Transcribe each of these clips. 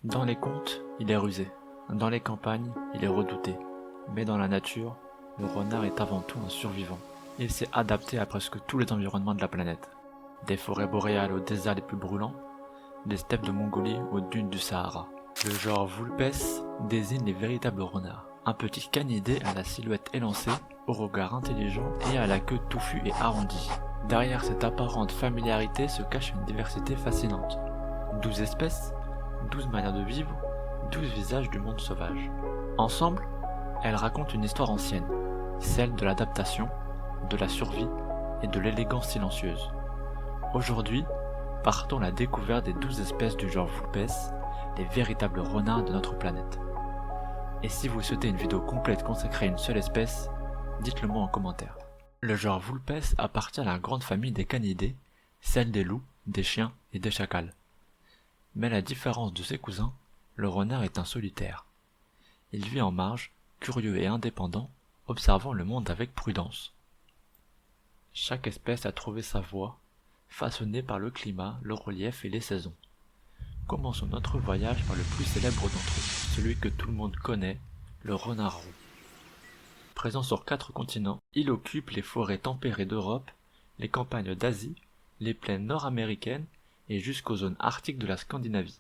Dans les contes, il est rusé. Dans les campagnes, il est redouté. Mais dans la nature, le renard est avant tout un survivant. Il s'est adapté à presque tous les environnements de la planète. Des forêts boréales aux déserts les plus brûlants, des steppes de Mongolie aux dunes du Sahara. Le genre Vulpes désigne les véritables renards. Un petit canidé à la silhouette élancée, au regard intelligent et à la queue touffue et arrondie. Derrière cette apparente familiarité se cache une diversité fascinante. 12 espèces, 12 manières de vivre, 12 visages du monde sauvage. Ensemble, elles racontent une histoire ancienne, celle de l'adaptation, de la survie et de l'élégance silencieuse. Aujourd'hui, partons à la découverte des 12 espèces du genre Vulpes, les véritables renards de notre planète. Et si vous souhaitez une vidéo complète consacrée à une seule espèce, dites-le moi en commentaire. Le genre Vulpes appartient à la grande famille des canidés, celle des loups, des chiens et des chacals. Mais à la différence de ses cousins, le renard est un solitaire. Il vit en marge, curieux et indépendant, observant le monde avec prudence. Chaque espèce a trouvé sa voie, façonnée par le climat, le relief et les saisons. Commençons notre voyage par le plus célèbre d'entre eux, celui que tout le monde connaît, le renard roux. Présent sur 4 continents, il occupe les forêts tempérées d'Europe, les campagnes d'Asie, les plaines nord-américaines et jusqu'aux zones arctiques de la Scandinavie.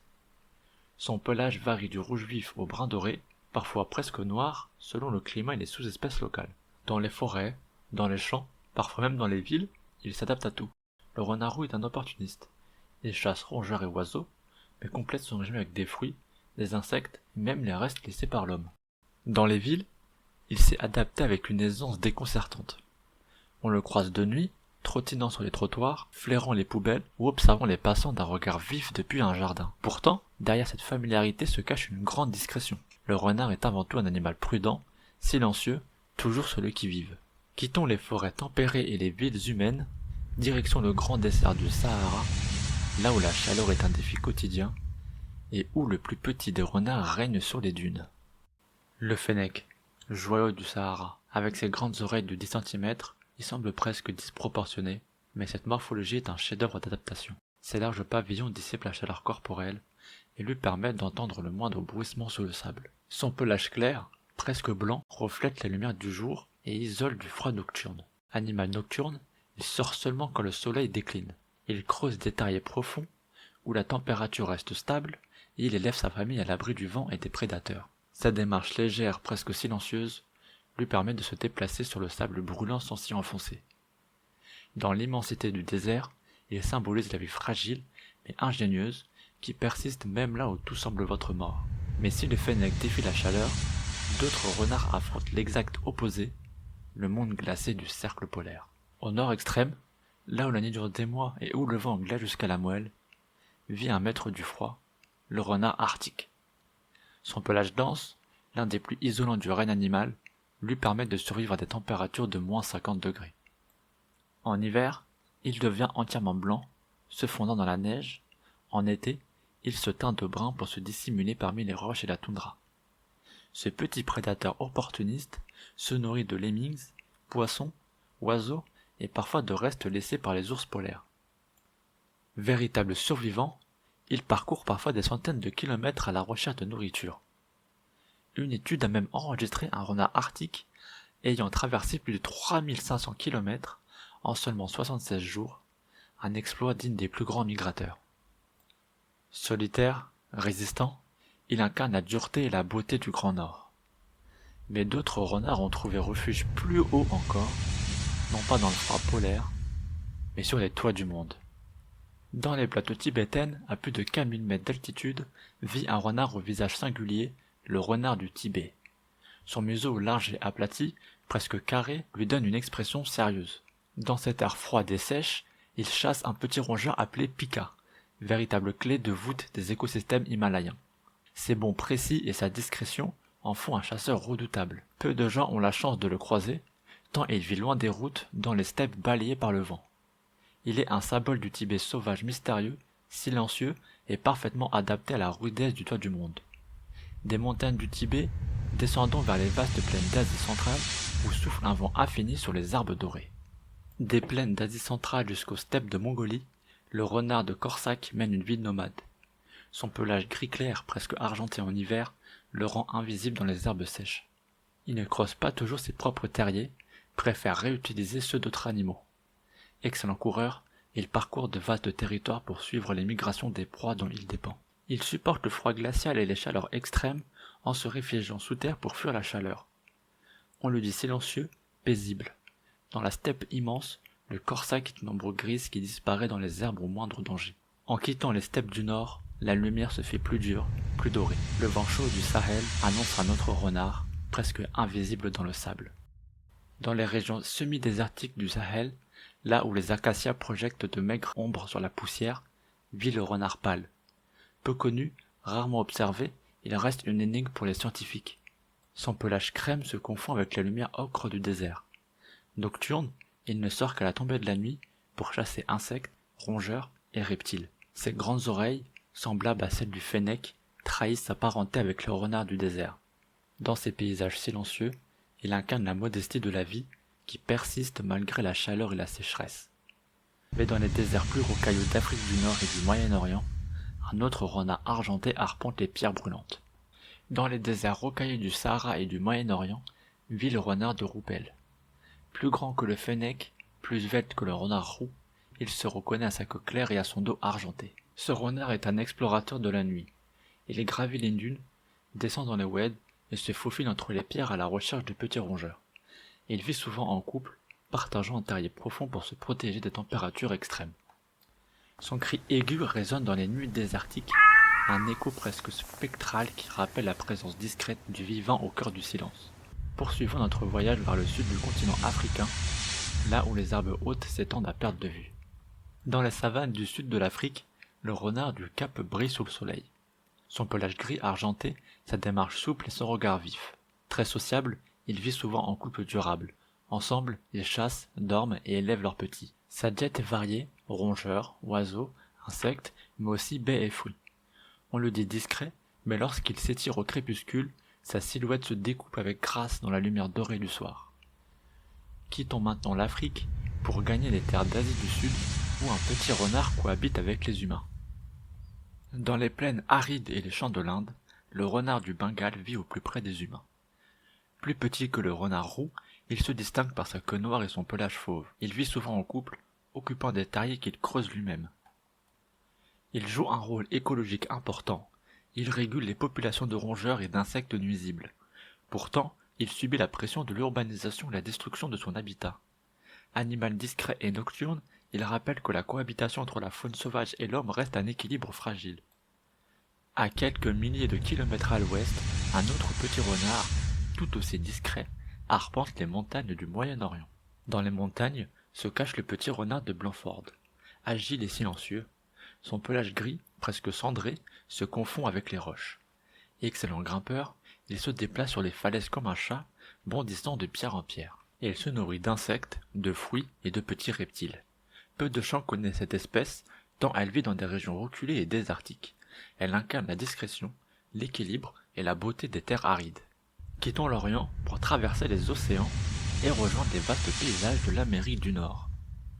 Son pelage varie du rouge vif au brun doré, parfois presque noir selon le climat et les sous-espèces locales. Dans les forêts, dans les champs, parfois même dans les villes, il s'adapte à tout. Le renard roux est un opportuniste. Il chasse rongeurs et oiseaux, mais complète son régime avec des fruits, des insectes et même les restes laissés par l'homme. Dans les villes, il s'est adapté avec une aisance déconcertante. On le croise de nuit, trottinant sur les trottoirs, flairant les poubelles ou observant les passants d'un regard vif depuis un jardin. Pourtant, derrière cette familiarité se cache une grande discrétion. Le renard est avant tout un animal prudent, silencieux, toujours sur le qui-vive. Quittons les forêts tempérées et les villes humaines, direction le grand désert du Sahara, là où la chaleur est un défi quotidien, et où le plus petit des renards règne sur les dunes. Le fennec, joyau du Sahara, avec ses grandes oreilles de 10 cm, il semble presque disproportionné, mais cette morphologie est un chef-d'œuvre d'adaptation. Ses larges pavillons dissipent la chaleur corporelle et lui permettent d'entendre le moindre bruissement sous le sable. Son pelage clair, presque blanc, reflète la lumière du jour et isole du froid nocturne. Animal nocturne, il sort seulement quand le soleil décline. Il creuse des terriers profonds où la température reste stable et il élève sa famille à l'abri du vent et des prédateurs. Sa démarche légère, presque silencieuse, lui permet de se déplacer sur le sable brûlant sans s'y enfoncer. Dans l'immensité du désert, il symbolise la vie fragile mais ingénieuse qui persiste même là où tout semble votre mort. Mais si le fennec défie la chaleur, d'autres renards affrontent l'exact opposé, le monde glacé du cercle polaire. Au nord extrême, là où la nuit dure des mois et où le vent glace jusqu'à la moelle, vit un maître du froid, le renard arctique. Son pelage dense, l'un des plus isolants du règne animal, lui permet de survivre à des températures de moins 50 degrés. En hiver, il devient entièrement blanc, se fondant dans la neige. En été, il se teint de brun pour se dissimuler parmi les roches et la toundra. Ce petit prédateur opportuniste se nourrit de lemmings, poissons, oiseaux et parfois de restes laissés par les ours polaires. Véritable survivant, il parcourt parfois des centaines de kilomètres à la recherche de nourriture. Une étude a même enregistré un renard arctique ayant traversé plus de 3500 km en seulement 76 jours, un exploit digne des plus grands migrateurs. Solitaire, résistant, il incarne la dureté et la beauté du Grand Nord. Mais d'autres renards ont trouvé refuge plus haut encore, non pas dans le froid polaire, mais sur les toits du monde. Dans les plateaux tibétaines, à plus de 4000 mètres d'altitude, vit un renard au visage singulier, le renard du Tibet. Son museau large et aplati, presque carré, lui donne une expression sérieuse. Dans cet air froid et sèche, il chasse un petit rongeur appelé pika, véritable clé de voûte des écosystèmes himalayens. Ses bonds précis et sa discrétion en font un chasseur redoutable. Peu de gens ont la chance de le croiser, tant il vit loin des routes, dans les steppes balayées par le vent. Il est un symbole du Tibet sauvage mystérieux, silencieux et parfaitement adapté à la rudesse du toit du monde. Des montagnes du Tibet, descendons vers les vastes plaines d'Asie centrale où souffle un vent infini sur les arbres dorés. Des plaines d'Asie centrale jusqu'aux steppes de Mongolie, le renard de Corsac mène une vie nomade. Son pelage gris clair, presque argenté en hiver, le rend invisible dans les herbes sèches. Il ne creuse pas toujours ses propres terriers, préfère réutiliser ceux d'autres animaux. Excellent coureur, il parcourt de vastes territoires pour suivre les migrations des proies dont il dépend. Il supporte le froid glacial et les chaleurs extrêmes en se réfugiant sous terre pour fuir la chaleur. On le dit silencieux, paisible. Dans la steppe immense, le corsac est une ombre grise qui disparaît dans les herbes au moindre danger. En quittant les steppes du nord, la lumière se fait plus dure, plus dorée. Le vent chaud du Sahel annonce un autre renard, presque invisible dans le sable. Dans les régions semi-désertiques du Sahel, là où les acacias projettent de maigres ombres sur la poussière, vit le renard pâle. Peu connu, rarement observé, il reste une énigme pour les scientifiques. Son pelage crème se confond avec la lumière ocre du désert. Nocturne, il ne sort qu'à la tombée de la nuit pour chasser insectes, rongeurs et reptiles. Ses grandes oreilles, semblables à celles du fennec, trahissent sa parenté avec le renard du désert. Dans ces paysages silencieux, il incarne la modestie de la vie qui persiste malgré la chaleur et la sécheresse. Mais dans les déserts plus rocailleux d'Afrique du Nord et du Moyen-Orient, un autre renard argenté arpente les pierres brûlantes. Dans les déserts rocailleux du Sahara et du Moyen-Orient, vit le renard de Rouppel. Plus grand que le fennec, plus svelte que le renard roux, il se reconnaît à sa queue claire et à son dos argenté. Ce renard est un explorateur de la nuit. Il gravit les dunes, descend dans les oueds et se faufile entre les pierres à la recherche de petits rongeurs. Il vit souvent en couple, partageant un terrier profond pour se protéger des températures extrêmes. Son cri aigu résonne dans les nuits désertiques, un écho presque spectral qui rappelle la présence discrète du vivant au cœur du silence. Poursuivons notre voyage vers le sud du continent africain, là où les herbes hautes s'étendent à perte de vue. Dans les savanes du sud de l'Afrique, le renard du Cap brille sous le soleil. Son pelage gris argenté, sa démarche souple et son regard vif. Très sociable, il vit souvent en couple durable. Ensemble, ils chassent, dorment et élèvent leurs petits. Sa diète est variée, rongeurs, oiseaux, insectes, mais aussi baies et fruits. On le dit discret, mais lorsqu'il s'étire au crépuscule, sa silhouette se découpe avec grâce dans la lumière dorée du soir. Quittons maintenant l'Afrique pour gagner les terres d'Asie du Sud, où un petit renard cohabite avec les humains. Dans les plaines arides et les champs de l'Inde, le renard du Bengale vit au plus près des humains. Plus petit que le renard roux, il se distingue par sa queue noire et son pelage fauve. Il vit souvent en couple, occupant des terriers qu'il creuse lui-même. Il joue un rôle écologique important. Il régule les populations de rongeurs et d'insectes nuisibles. Pourtant, il subit la pression de l'urbanisation et la destruction de son habitat. Animal discret et nocturne, il rappelle que la cohabitation entre la faune sauvage et l'homme reste un équilibre fragile. À quelques milliers de kilomètres à l'ouest, un autre petit renard, tout aussi discret, arpente les montagnes du Moyen-Orient. Dans les montagnes se cache le petit renard de Blanford. Agile et silencieux, son pelage gris, presque cendré, se confond avec les roches. Excellent grimpeur, il se déplace sur les falaises comme un chat, bondissant de pierre en pierre. Et il se nourrit d'insectes, de fruits et de petits reptiles. Peu de gens connaissent cette espèce, tant elle vit dans des régions reculées et désertiques. Elle incarne la discrétion, l'équilibre et la beauté des terres arides. Quittons l'Orient pour traverser les océans et rejoindre les vastes paysages de l'Amérique du Nord.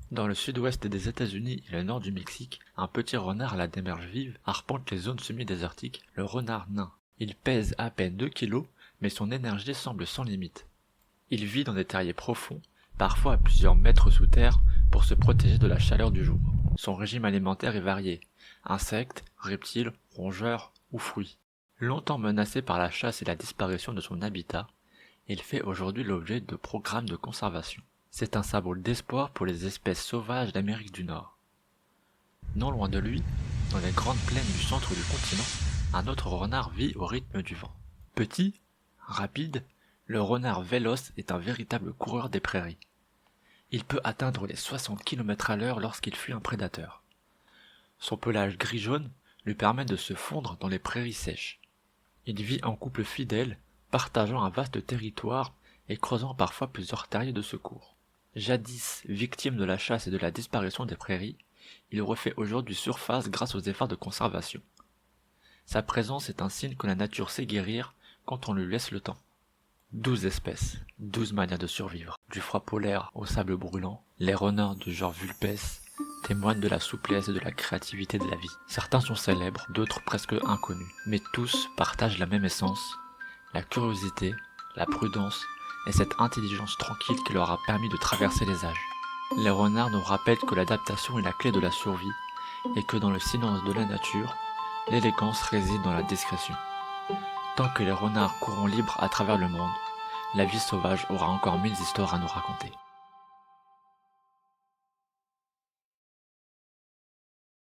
Dans le sud-ouest des États-Unis et le nord du Mexique, un petit renard à la démarche vive arpente les zones semi-désertiques, le renard nain. Il pèse à peine 2 kilos, mais son énergie semble sans limite. Il vit dans des terriers profonds, parfois à plusieurs mètres sous terre, pour se protéger de la chaleur du jour. Son régime alimentaire est varié, insectes, reptiles, rongeurs ou fruits. Longtemps menacé par la chasse et la disparition de son habitat, il fait aujourd'hui l'objet de programmes de conservation. C'est un symbole d'espoir pour les espèces sauvages d'Amérique du Nord. Non loin de lui, dans les grandes plaines du centre du continent, un autre renard vit au rythme du vent. Petit, rapide, le renard véloce est un véritable coureur des prairies. Il peut atteindre les 60 km à l'heure lorsqu'il fuit un prédateur. Son pelage gris-jaune lui permet de se fondre dans les prairies sèches. Il vit en couple fidèle, partageant un vaste territoire et creusant parfois plusieurs terriers de secours. Jadis victime de la chasse et de la disparition des prairies, il refait aujourd'hui surface grâce aux efforts de conservation. Sa présence est un signe que la nature sait guérir quand on lui laisse le temps. 12 espèces, 12 manières de survivre. Du froid polaire au sable brûlant, les renards du genre Vulpes, témoignent de la souplesse et de la créativité de la vie. Certains sont célèbres, d'autres presque inconnus, mais tous partagent la même essence, la curiosité, la prudence et cette intelligence tranquille qui leur a permis de traverser les âges. Les renards nous rappellent que l'adaptation est la clé de la survie et que dans le silence de la nature, l'élégance réside dans la discrétion. Tant que les renards courront libres à travers le monde, la vie sauvage aura encore 1000 histoires à nous raconter.